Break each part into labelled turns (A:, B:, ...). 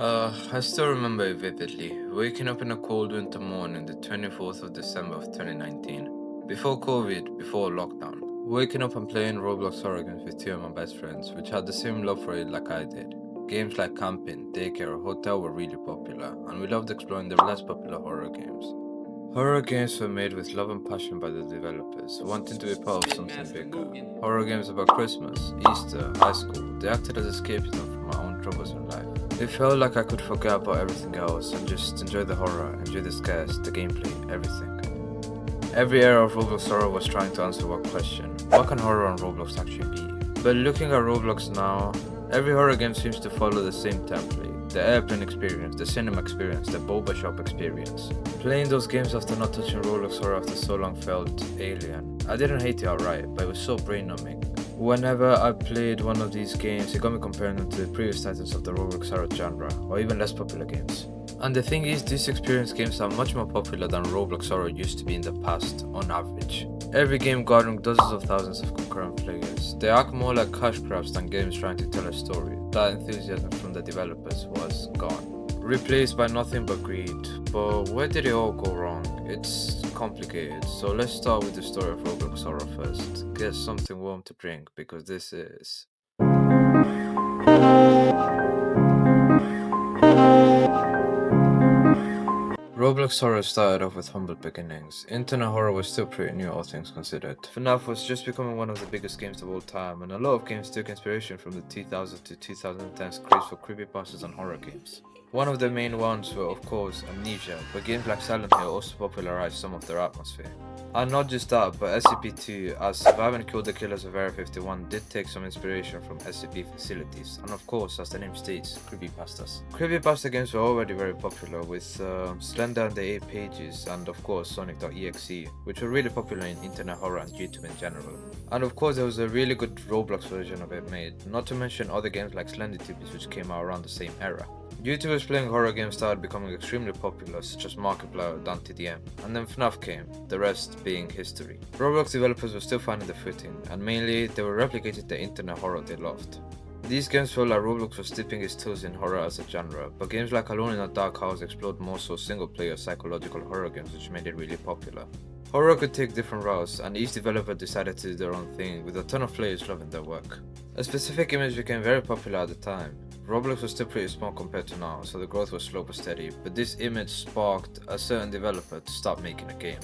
A: I still remember it vividly, waking up in a cold winter morning, the 24th of December of 2019. Before COVID, before lockdown. Waking up and playing Roblox horror games with two of my best friends, which had the same love for it like I did. Games like camping, daycare, or hotel were really popular, and we loved exploring the less popular horror games. Horror games were made with love and passion by the developers, wanting to be part of something bigger. Horror games about Christmas, Easter, high school, they acted as escapism from my own troubles in life. It felt like I could forget about everything else and just enjoy the horror, enjoy the scares, the gameplay, everything. Every era of Roblox horror was trying to answer one question: what can horror on Roblox actually be? But looking at Roblox now, every horror game seems to follow the same template. The airplane experience, the cinema experience, the boba shop experience. Playing those games after not touching Roblox horror after so long felt alien. I didn't hate it outright, but it was so brain-numbing. Whenever I played one of these games, it got me comparing them to the previous titles of the Roblox horror genre, or even less popular games. And the thing is, these experience games are much more popular than Roblox horror used to be in the past, on average. Every game garnering dozens of thousands of concurrent players. They act more like cash grabs than games trying to tell a story. That enthusiasm from the developers was gone, replaced by nothing but greed. But where did it all go wrong? It's complicated, so let's start with the story of Roblox horror first. Get something warm to drink, because this is... Roblox horror started off with humble beginnings. Internet horror was still pretty new, all things considered. FNAF was just becoming one of the biggest games of all time, and a lot of games took inspiration from the 2000s to 2010s craze for creepypastas and horror games. One of the main ones were, of course, Amnesia, but games like Silent Hill also popularized some of their atmosphere. And not just that, but SCP-2, as Survive and Kill the Killers of Area 51, did take some inspiration from SCP facilities, and of course, as the name states, creepypastas. Creepypasta games were already very popular, with Slender and the 8 Pages, and of course Sonic.exe, which were really popular in internet horror and YouTube in general. And of course, there was a really good Roblox version of it made, not to mention other games like Slendytubbies, which came out around the same era. YouTubers playing horror games started becoming extremely popular, such as Markiplier, DanteDM, and then FNAF came, the rest being history. Roblox developers were still finding the footing, and mainly they were replicating the internet horror they loved. These games felt like Roblox was dipping its toes in horror as a genre, but games like Alone in a Dark House explored more so single-player psychological horror games, which made it really popular. Horror could take different routes, and each developer decided to do their own thing, with a ton of players loving their work. A specific image became very popular at the time. Roblox was still pretty small compared to now, so the growth was slow but steady, but this image sparked a certain developer to start making a game.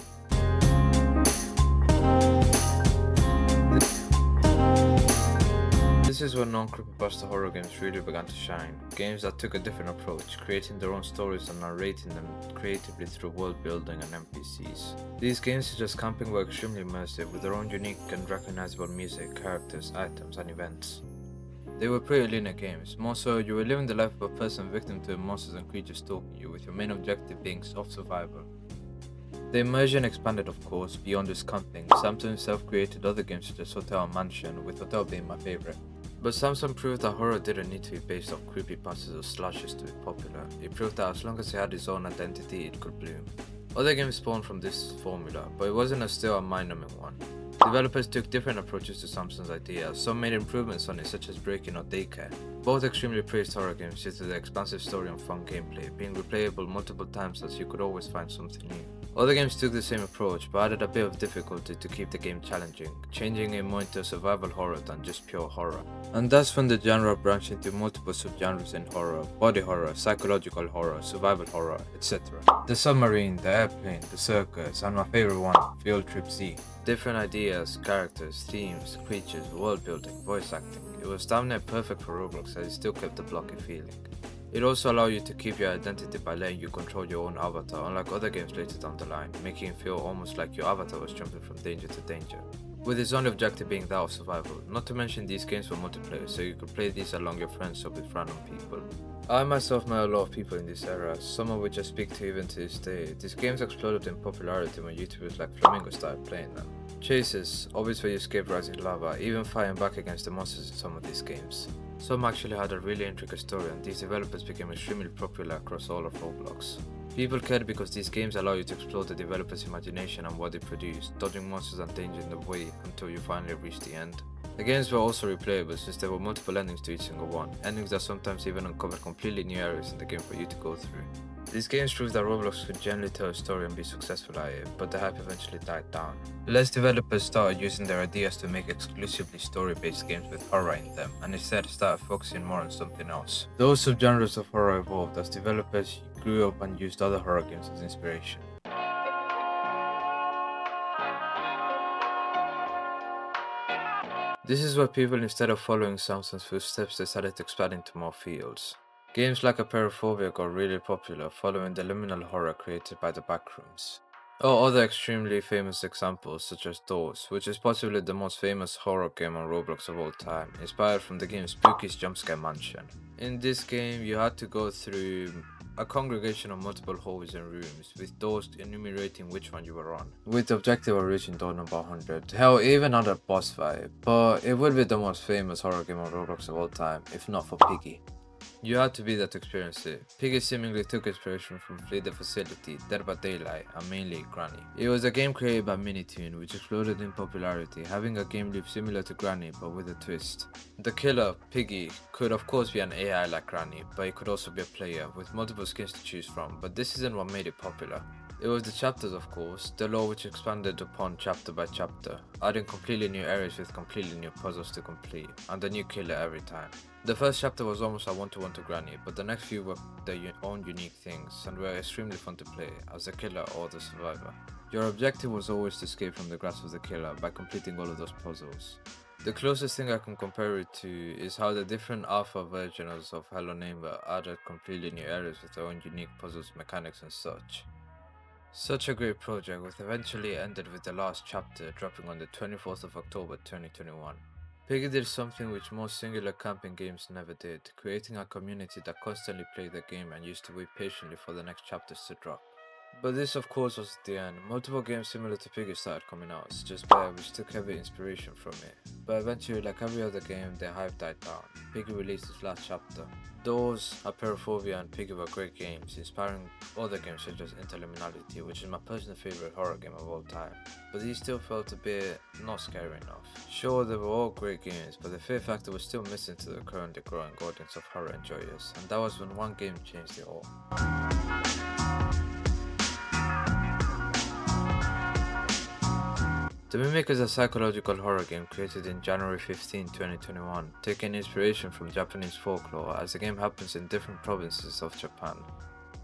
A: This is when non-creepypasta horror games really began to shine. Games that took a different approach, creating their own stories and narrating them creatively through world building and NPCs. These games such as Camping were extremely immersive, with their own unique and recognizable music, characters, items, and events. They were pretty linear games, more so you were living the life of a person victim to monsters and creatures stalking you, with your main objective being soft survival. The immersion expanded, of course, beyond just camping. Samsung himself created other games such as Hotel and Mansion, with Hotel being my favorite. But Samsung proved that horror didn't need to be based off creepypastas or slashes to be popular. It proved that as long as it had its own identity, it could bloom. Other games spawned from this formula, but it wasn't still a mind-numbing one. Developers took different approaches to Samsung's idea. Some made improvements on it, such as Breaking or Daycare. Both extremely praised horror games due to their expansive story and fun gameplay, being replayable multiple times as you could always find something new. Other games took the same approach, but added a bit of difficulty to keep the game challenging, changing it more into a survival horror than just pure horror. And that's when the genre branched into multiple subgenres in horror: body horror, psychological horror, survival horror, etc. The submarine, the airplane, the circus, and my favorite one, Field Trip Z. Different ideas, characters, themes, creatures, world building, voice acting. It was damn near perfect for Roblox, as it still kept the blocky feeling. It also allowed you to keep your identity by letting you control your own avatar, unlike other games later down the line, making it feel almost like your avatar was jumping from danger to danger, with its only objective being that of survival. Not to mention these games were multiplayer, so you could play these along your friends or with random people. I myself met a lot of people in this era, some of which I speak to even to this day. These games exploded in popularity when YouTubers like Flamingo started playing them. Chases, always where you escape rising lava, even fighting back against the monsters in some of these games. Some actually had a really intricate story, and these developers became extremely popular across all of Roblox. People cared because these games allow you to explore the developer's imagination and what they produce, dodging monsters and danger in the way until you finally reach the end. The games were also replayable since there were multiple endings to each single one, endings that sometimes even uncovered completely new areas in the game for you to go through. These games proved that Roblox could generally tell a story and be successful at it, but the hype eventually died down. Less developers started using their ideas to make exclusively story-based games with horror in them, and instead started focusing more on something else. Those subgenres of horror evolved as developers grew up and used other horror games as inspiration. This is where people, instead of following Samson's footsteps, decided to expand into more fields. Games like Apeirophobia got really popular following the liminal horror created by the Backrooms. Or other extremely famous examples such as Doors, which is possibly the most famous horror game on Roblox of all time, inspired from the game Spooky's Jumpscare Mansion. In this game, you had to go through a congregation of multiple hallways and rooms, with doors enumerating which one you were on, with the objective of reaching door number 100. Hell, even had a boss fight, but it would be the most famous horror game on Roblox of all time, if not for Piggy. You had to be there to experience it. Piggy seemingly took inspiration from Flee the Facility, Dead by Daylight, and mainly Granny. It was a game created by Minitoon, which exploded in popularity, having a game loop similar to Granny but with a twist. The killer, Piggy, could of course be an AI like Granny, but it could also be a player, with multiple skins to choose from, but this isn't what made it popular. It was the chapters, of course, the lore which expanded upon chapter by chapter, adding completely new areas with completely new puzzles to complete, and a new killer every time. The first chapter was almost a one-to-one to Granny, but the next few were their own unique things, and were extremely fun to play, as the killer or the survivor. Your objective was always to escape from the grasp of the killer by completing all of those puzzles. The closest thing I can compare it to is how the different alpha versions of Hello Neighbor added completely new areas with their own unique puzzles, mechanics and such. Such a great project, which eventually ended with the last chapter dropping on the 24th of October 2021. Piggy did something which most singular camping games never did, creating a community that constantly played the game and used to wait patiently for the next chapters to drop. But this of course wasn't the end. Multiple games similar to Piggy started coming out, such as Bear, which took heavy inspiration from it. But eventually, like every other game, their hype died down. Piggy released its last chapter. Doors, Apeirophobia and Piggy were great games, inspiring other games such as Interliminality, which is my personal favourite horror game of all time. But these still felt a bit not scary enough. Sure, they were all great games, but the fear factor was still missing to the currently growing audience of horror enjoyers, and that was when one game changed it all. The Mimic is a psychological horror game created in January 15, 2021, taking inspiration from Japanese folklore as the game happens in different provinces of Japan.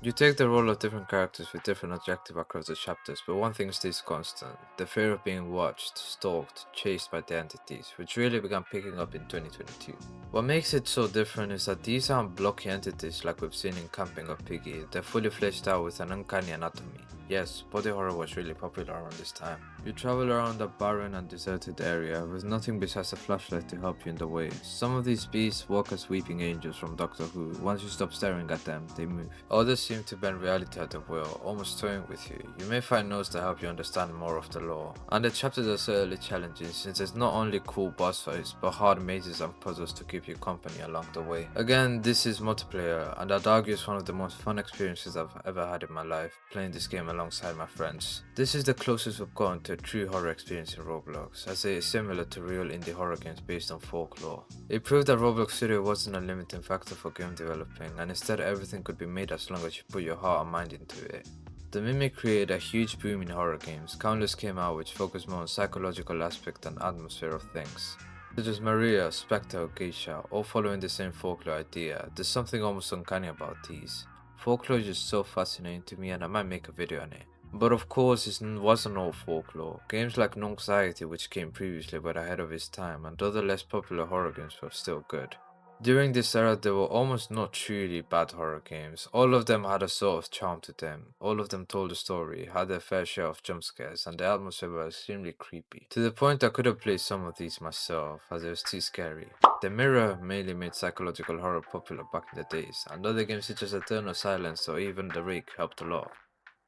A: You take the role of different characters with different objectives across the chapters, but one thing stays constant: the fear of being watched, stalked, chased by the entities, which really began picking up in 2022. What makes it so different is that these aren't blocky entities like we've seen in Camping or Piggy, they're fully fleshed out with an uncanny anatomy. Yes, body horror was really popular around this time. You travel around a barren and deserted area with nothing besides a flashlight to help you in the way. Some of these beasts walk as weeping angels from Doctor Who. Once you stop staring at them, they move. Others seem to bend reality at their will, almost toying with you. You may find notes to help you understand more of the lore. And the chapters are certainly challenging since there's not only cool boss fights, but hard mazes and puzzles to keep you company along the way. Again, this is multiplayer, and I'd argue it's one of the most fun experiences I've ever had in my life, playing this game alongside my friends. This is the closest we've gone to a true horror experience in Roblox, as it is similar to real indie horror games based on folklore. It proved that Roblox Studio wasn't a limiting factor for game developing, and instead everything could be made as long as you put your heart and mind into it. The Mimic created a huge boom in horror games. Countless came out which focused more on psychological aspect and atmosphere of things, such as Maria, Spectre or Geisha, all following the same folklore idea. There's something almost uncanny about these. Folklore is just so fascinating to me, and I might make a video on it. But of course, it wasn't all folklore. Games like Nonxiety, which came previously but ahead of its time, and other less popular horror games were still good. During this era, there were almost no truly bad horror games. All of them had a sort of charm to them. All of them told a story, had their fair share of jump scares, and the atmosphere was extremely creepy. To the point I could have played some of these myself, as it was too scary. The Mirror mainly made psychological horror popular back in the days, and other games such as Eternal Silence or even The Rake helped a lot.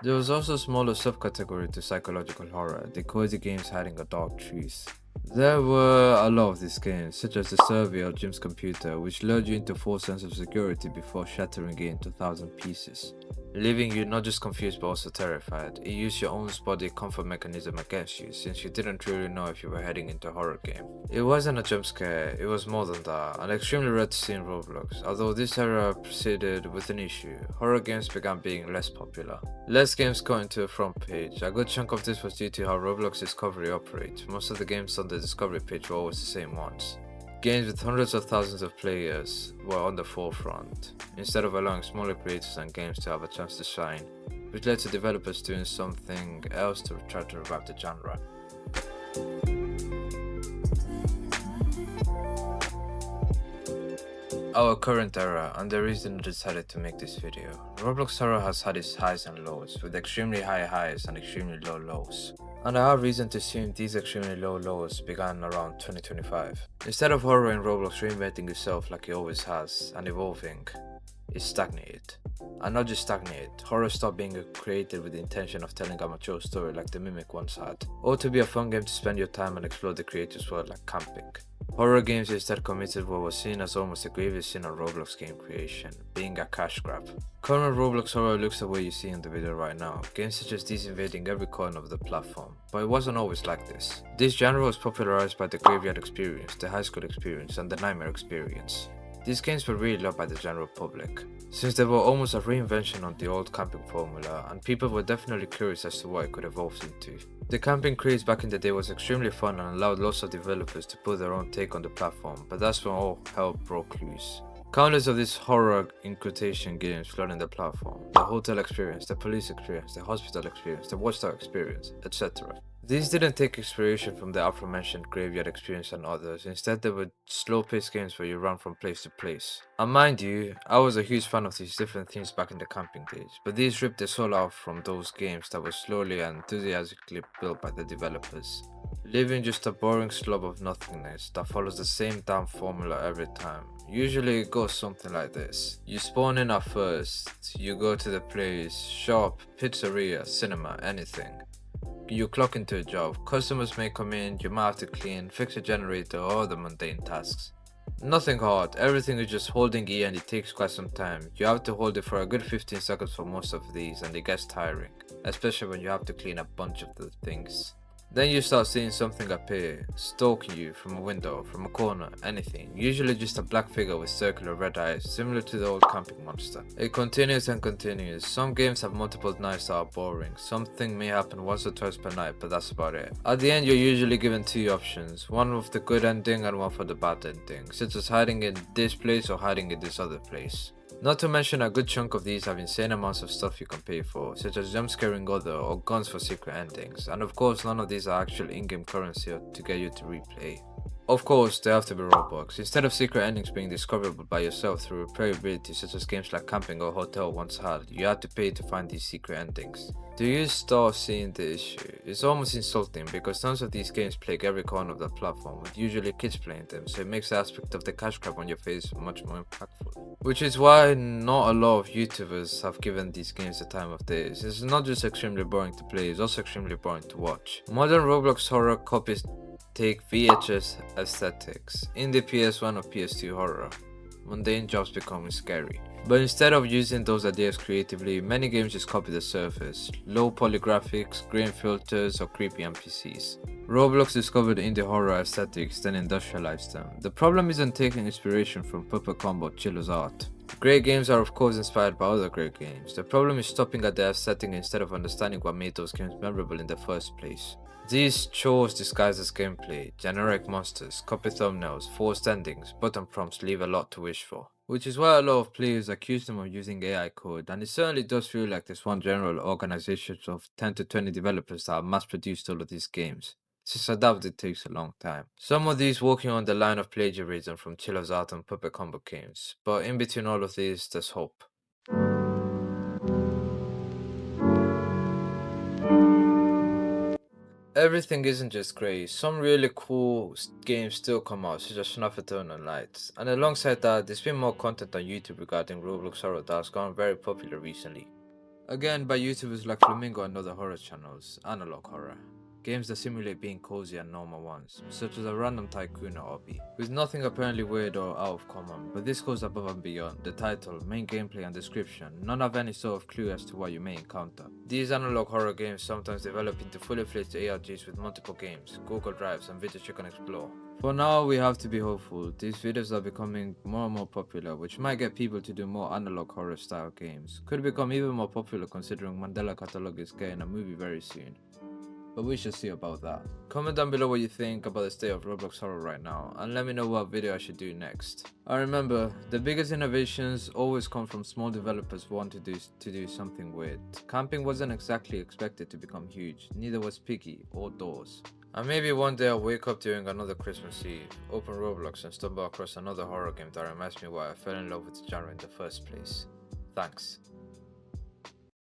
A: There was also a smaller subcategory to psychological horror, the cozy games hiding a dark truth. There were a lot of these games, such as The Survey or Jim's Computer, which lured you into a false sense of security before shattering it into 1,000 pieces. leaving you not just confused but also terrified. It used your own body comfort mechanism against you, since you didn't really know if you were heading into a horror game. It wasn't a jump scare, it was more than that, and extremely rare to see in Roblox. Although this era proceeded with an issue, horror games began being less popular. Less games got into the front page. A good chunk of this was due to how Roblox Discovery operates. Most of the games on the Discovery page were always the same ones. Games with hundreds of thousands of players were on the forefront, instead of allowing smaller creators and games to have a chance to shine, which led to developers doing something else to try to revive the genre. Our current era, and the reason I decided to make this video. Roblox horror has had its highs and lows, with extremely high highs and extremely low lows. And I have reason to assume these extremely low lows began around 2025. Instead of horror in Roblox reinventing itself like it always has, and evolving, it stagnated. And not just stagnated, horror stopped being created with the intention of telling a mature story like the Mimic once had, or to be a fun game to spend your time and explore the creator's world like camping. Horror games instead committed what was seen as almost a grievous sin of Roblox game creation, being a cash grab. Current Roblox horror looks the way you see in the video right now, games such as these invading every corner of the platform, but it wasn't always like this. This genre was popularized by the Graveyard Experience, the High School Experience, and the Nightmare Experience. These games were really loved by the general public, since they were almost a reinvention of the old camping formula, and people were definitely curious as to what it could evolve into. The camping craze back in the day was extremely fun and allowed lots of developers to put their own take on the platform, but that's when all hell broke loose. Countless of these horror in quotation games flooding the platform, the hotel experience, the police experience, the hospital experience, the watchtower experience, etc. These didn't take inspiration from the aforementioned Graveyard Experience and others, instead they were slow-paced games where you run from place to place. And mind you, I was a huge fan of these different themes back in the camping days, but these ripped the soul out from those games that were slowly and enthusiastically built by the developers, leaving just a boring slob of nothingness that follows the same damn formula every time. Usually it goes something like this. You spawn in at first, you go to the place, shop, pizzeria, cinema, anything. You clock into a job, customers may come in, you might have to clean, fix a generator or other mundane tasks. Nothing hard, everything is just holding E and it takes quite some time. You have to hold it for a good 15 seconds for most of these and it gets tiring, especially when you have to clean a bunch of the things. Then you start seeing something appear, stalking you from a window, from a corner, anything. Usually just a black figure with circular red eyes, similar to the old camping monster. It continues and continues. Some games have multiple nights that are boring. Something may happen once or twice per night, but that's about it. At the end you're usually given two options, one with the good ending and one for the bad ending, such as hiding in this place or hiding in this other place. Not to mention a good chunk of these have insane amounts of stuff you can pay for, such as jumpscaring other or guns for secret endings, and of course none of these are actual in-game currency to get you to replay. Of course, they have to be Robux. Instead of secret endings being discoverable by yourself through replayability such as games like Camping or Hotel once had, you had to pay to find these secret endings. Do you start seeing the issue? It's almost insulting because tons of these games plague every corner of the platform, with usually kids playing them, so it makes the aspect of the cash grab on your face much more impactful. Which is why not a lot of YouTubers have given these games the time of day. It's not just extremely boring to play, it's also extremely boring to watch. Modern Roblox horror copies take VHS aesthetics, indie PS1 or PS2 horror, mundane jobs becoming scary. But instead of using those ideas creatively, many games just copy the surface, low poly graphics, grain filters or creepy NPCs. Roblox discovered indie horror aesthetics, then industrialized them. The problem isn't taking inspiration from Puppet Combo Chiller's art. Great games are of course inspired by other great games. The problem is stopping at their aesthetic instead of understanding what made those games memorable in the first place. These chores disguised as gameplay, generic monsters, copy thumbnails, forced endings, button prompts leave a lot to wish for. Which is why a lot of players accuse them of using AI code, and it certainly does feel like there's one general organization of 10 to 20 developers that have mass produced all of these games, since I doubt it takes a long time. Some of these walking on the line of plagiarism from Chiller's art and Puppet Combo games, but in between all of these there's hope. Everything isn't just great, some really cool games still come out, such as FNAF Eternal Nights, and alongside that, there's been more content on YouTube regarding Roblox horror that has gone very popular recently. Again, by YouTubers like Flamingo and other horror channels, Analog Horror. games that simulate being cozy and normal ones, such as a random tycoon or obby, with nothing apparently weird or out of common, but this goes above and beyond. The title, main gameplay and description none have any sort of clue as to what you may encounter. These analog horror games sometimes develop into fully fledged ARGs with multiple games, Google Drives and videos you can explore. For now, we have to be hopeful. These videos are becoming more and more popular, which might get people to do more analog horror style games. Could become even more popular considering Mandela Catalog is getting a movie very soon. But we shall see about that. Comment down below what you think about the state of Roblox horror right now, and let me know what video I should do next. And remember, the biggest innovations always come from small developers wanting to do something weird. Camping wasn't exactly expected to become huge, neither was Piggy or Doors. And maybe one day I'll wake up during another Christmas Eve, open Roblox and stumble across another horror game that reminds me why I fell in love with the genre in the first place. Thanks.